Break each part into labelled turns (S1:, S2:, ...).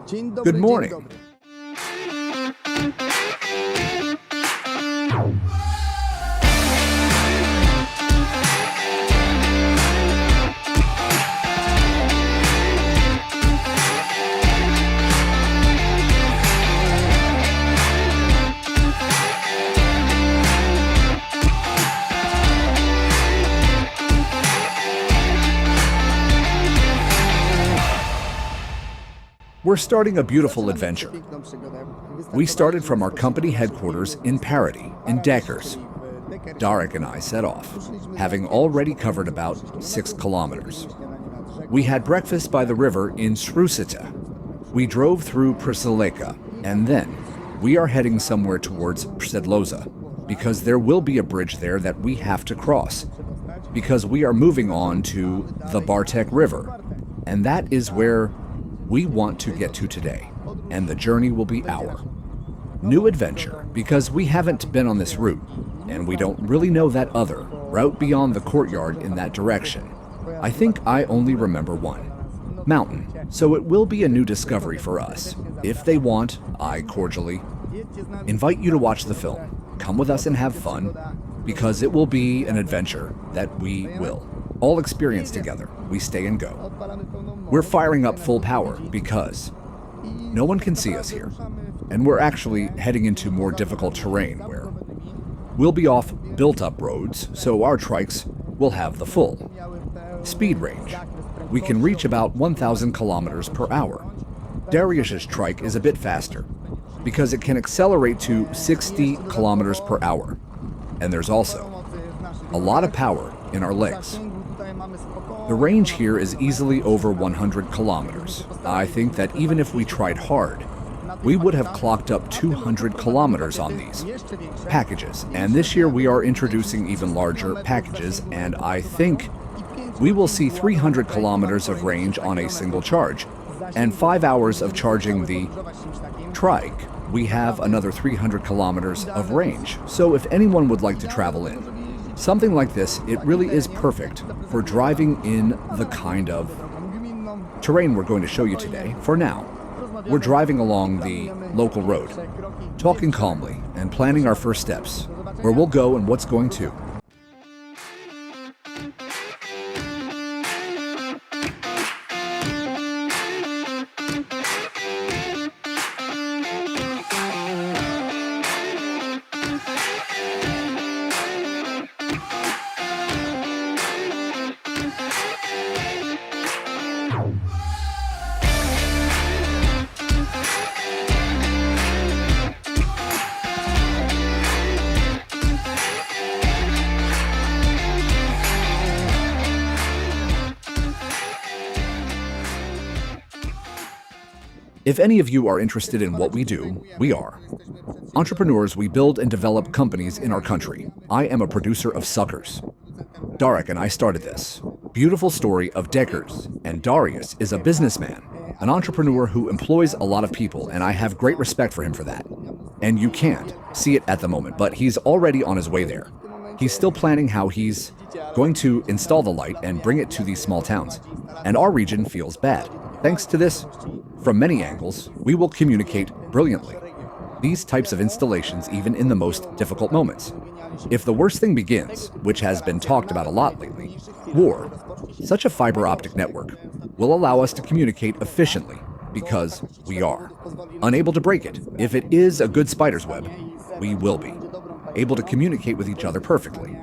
S1: Good morning. We're starting a beautiful adventure. We started from our company headquarters in Parody, in Deckers. Dariusz and I set off, having already covered about 6 kilometers. We had breakfast by the river in Srusita. We drove through Przysileka, and then we are heading somewhere towards Przedloza, because there will be a bridge there that we have to cross, because we are moving on to the Bartek River, and that is where we want to get to today, and the journey will be our new adventure, because we haven't been on this route, and we don't really know that other route beyond the courtyard in that direction. I think I only remember one mountain, so it will be a new discovery for us. If they want, I cordially invite you to watch the film. Come with us and have fun, because it will be an adventure that we will all experience together. We stay and go. We're firing up full power because no one can see us here, and we're actually heading into more difficult terrain where we'll be off built-up roads, so our trikes will have the full speed range. We can reach about 1,000 kilometers per hour. Dariusz's trike is a bit faster because it can accelerate to 60 kilometers per hour, and there's also a lot of power in our legs. The range here is easily over 100 kilometers. I think that even if we tried hard, we would have clocked up 200 kilometers on these packages. And this year we are introducing even larger packages, and I think we will see 300 kilometers of range on a single charge. And 5 hours of charging the trike, we have another 300 kilometers of range. So if anyone would like to travel in something like this, it really is perfect for driving in the kind of terrain we're going to show you today. For now, we're driving along the local road, talking calmly and planning our first steps, where we'll go and what's going to. If any of you are interested in what we do, we are entrepreneurs. We build and develop companies in our country. I am a producer of suckers. Dariusz and I started this beautiful story of Deckers, and Dariusz is a businessman, an entrepreneur who employs a lot of people, and I have great respect for him for that. And you can't see it at the moment, but he's already on his way there. He's still planning how he's going to install the light and bring it to these small towns. And our region feels bad. Thanks to this, from many angles, we will communicate brilliantly. These types of installations, even in the most difficult moments. If the worst thing begins, which has been talked about a lot lately, war, such a fiber optic network will allow us to communicate efficiently because we are unable to break it. If it is a good spider's web, we will be able to communicate with each other perfectly.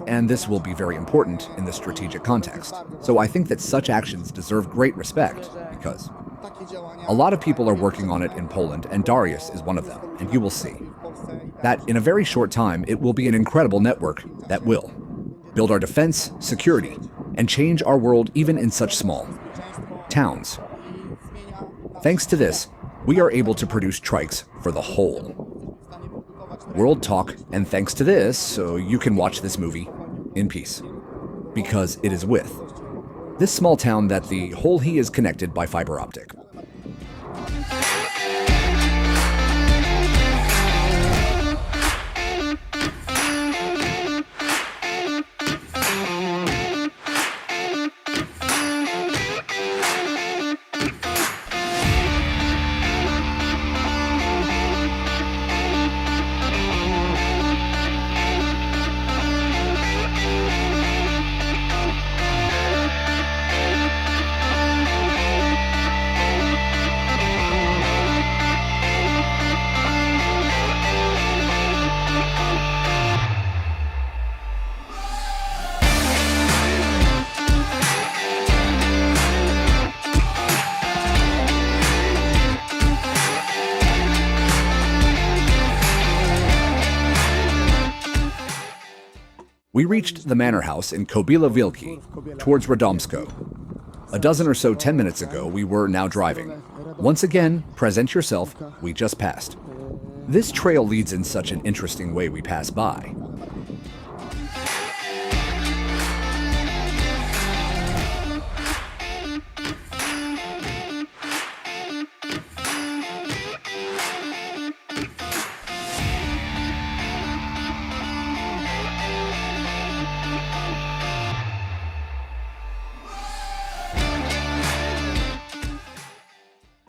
S1: And this will be very important in the strategic context. So I think that such actions deserve great respect because a lot of people are working on it in Poland, and Dariusz is one of them. And you will see that in a very short time, it will be an incredible network that will build our defense, security, and change our world even in such small towns. Thanks to this, we are able to produce trikes for the whole world talk, and thanks to this, so you can watch this movie in peace, because it is with this small town that the whole he is connected by fiber optic. We reached the manor house in Kobila Wielki, towards Radomsko. A dozen or so 10 minutes ago, we were now driving. Once again, present yourself, we just passed. This trail leads in such an interesting way we pass by.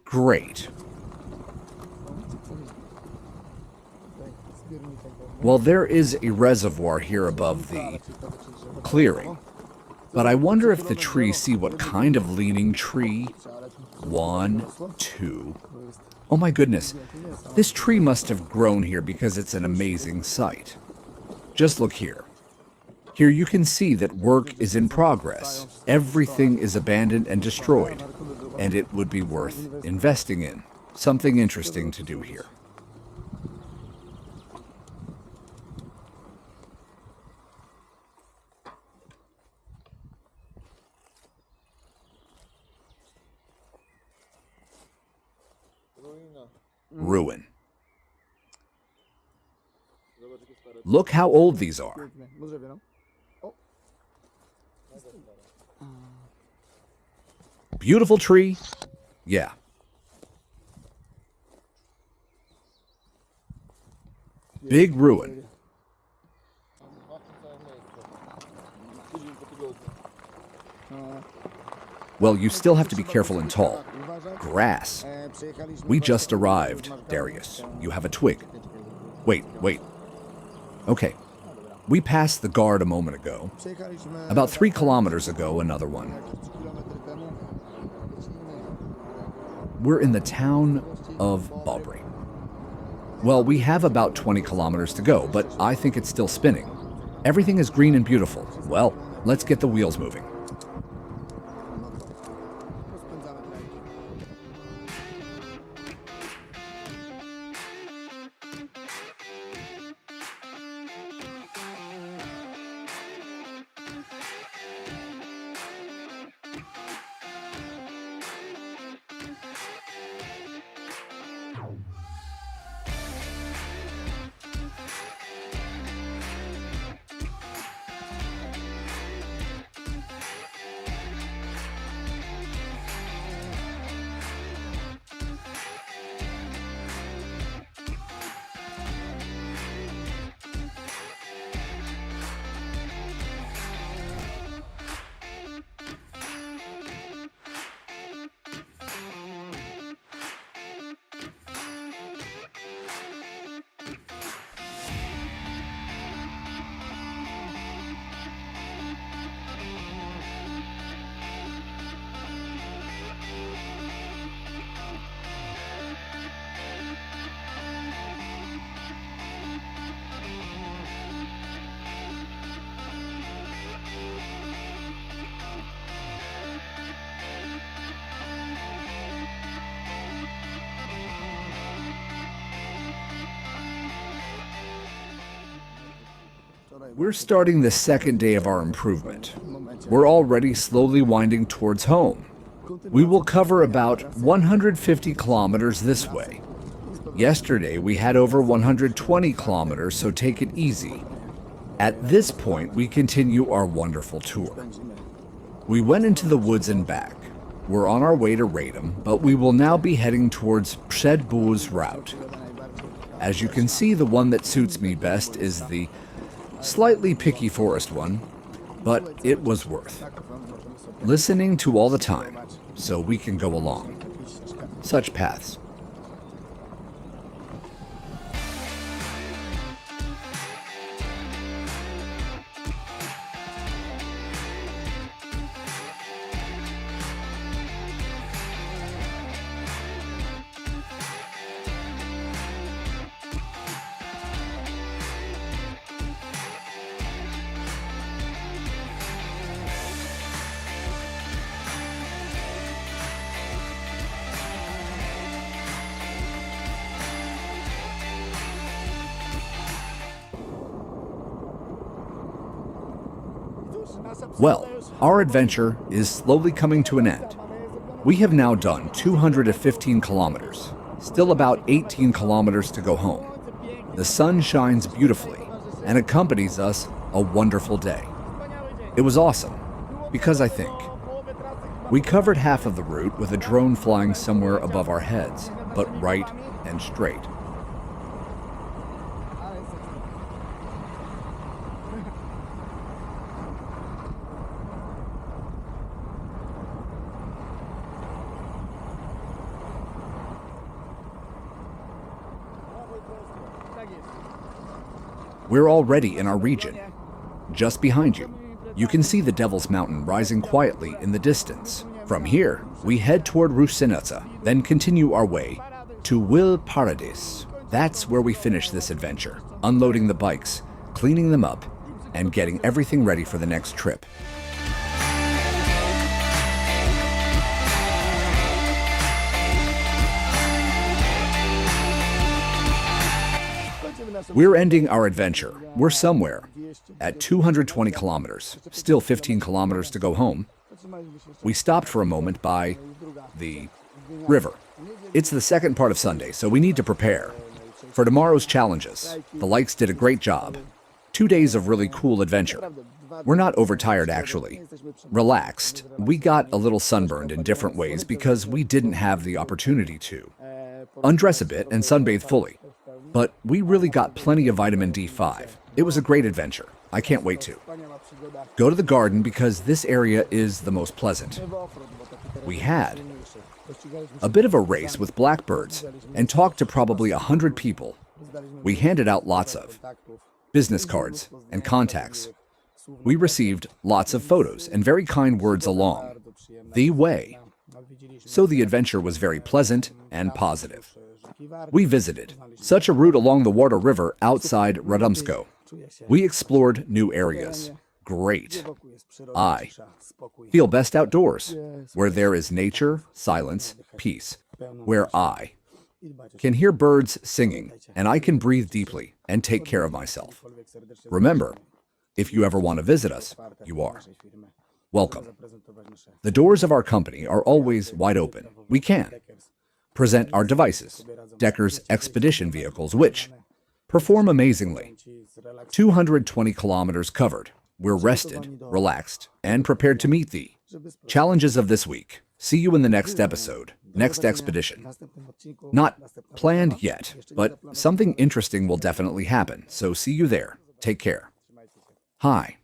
S1: Great. Well, there is a reservoir here above the clearing, but I wonder if the trees see what kind of leaning tree. 1, 2. Oh my goodness, this tree must have grown here because it's an amazing sight. Just look here. Here you can see that work is in progress. Everything is abandoned and destroyed, and it would be worth investing in. Something interesting to do here. Ruin. Look how old these are. Beautiful tree? Yeah. Big ruin. Well, you still have to be careful and tall. Grass. We just arrived, Darius. You have a twig. Wait. Okay. We passed the guard a moment ago. About 3 kilometers ago, another one. We're in the town of Bobry. Well, we have about 20 kilometers to go, but I think it's still spinning. Everything is green and beautiful. Well, let's get the wheels moving. We're starting the second day of our improvement. We're already slowly winding towards home. We will cover about 150 kilometers this way. Yesterday, we had over 120 kilometers, so take it easy. At this point, we continue our wonderful tour. We went into the woods and back. We're on our way to Radom, but we will now be heading towards Przedbóz route. As you can see, the one that suits me best is the slightly picky forest one, but it was worth listening to all the time, so we can go along such paths. Well, our adventure is slowly coming to an end. We have now done 215 kilometers, still about 18 kilometers to go home. The sun shines beautifully and accompanies us a wonderful day. It was awesome, because I think we covered half of the route with a drone flying somewhere above our heads, but right and straight. We're already in our region. Just behind you, you can see the Devil's Mountain rising quietly in the distance. From here, we head toward Rusinica, then continue our way to Will Paradis. That's where we finish this adventure, unloading the bikes, cleaning them up, and getting everything ready for the next trip. We're ending our adventure. We're somewhere at 220 kilometers, still 15 kilometers to go home. We stopped for a moment by the river. It's the second part of Sunday, so we need to prepare for tomorrow's challenges. The likes did a great job. 2 days of really cool adventure. We're not overtired, actually. Relaxed. We got a little sunburned in different ways because we didn't have the opportunity to undress a bit and sunbathe fully. But we really got plenty of vitamin D5. It was a great adventure. I can't wait to go to the garden because this area is the most pleasant. We had a bit of a race with blackbirds and talked to probably 100 people. We handed out lots of business cards and contacts. We received lots of photos and very kind words along the way. So the adventure was very pleasant and positive. We visited such a route along the Warta River outside Radomsko. We explored new areas. Great. I feel best outdoors, where there is nature, silence, peace, where I can hear birds singing and I can breathe deeply and take care of myself. Remember, if you ever want to visit us, you are welcome. The doors of our company are always wide open. We can present our devices, Decker's expedition vehicles, which perform amazingly. 220 kilometers covered. We're rested, relaxed, and prepared to meet the challenges of this week. See you in the next episode, next expedition. Not planned yet, but something interesting will definitely happen, so see you there. Take care. Hi.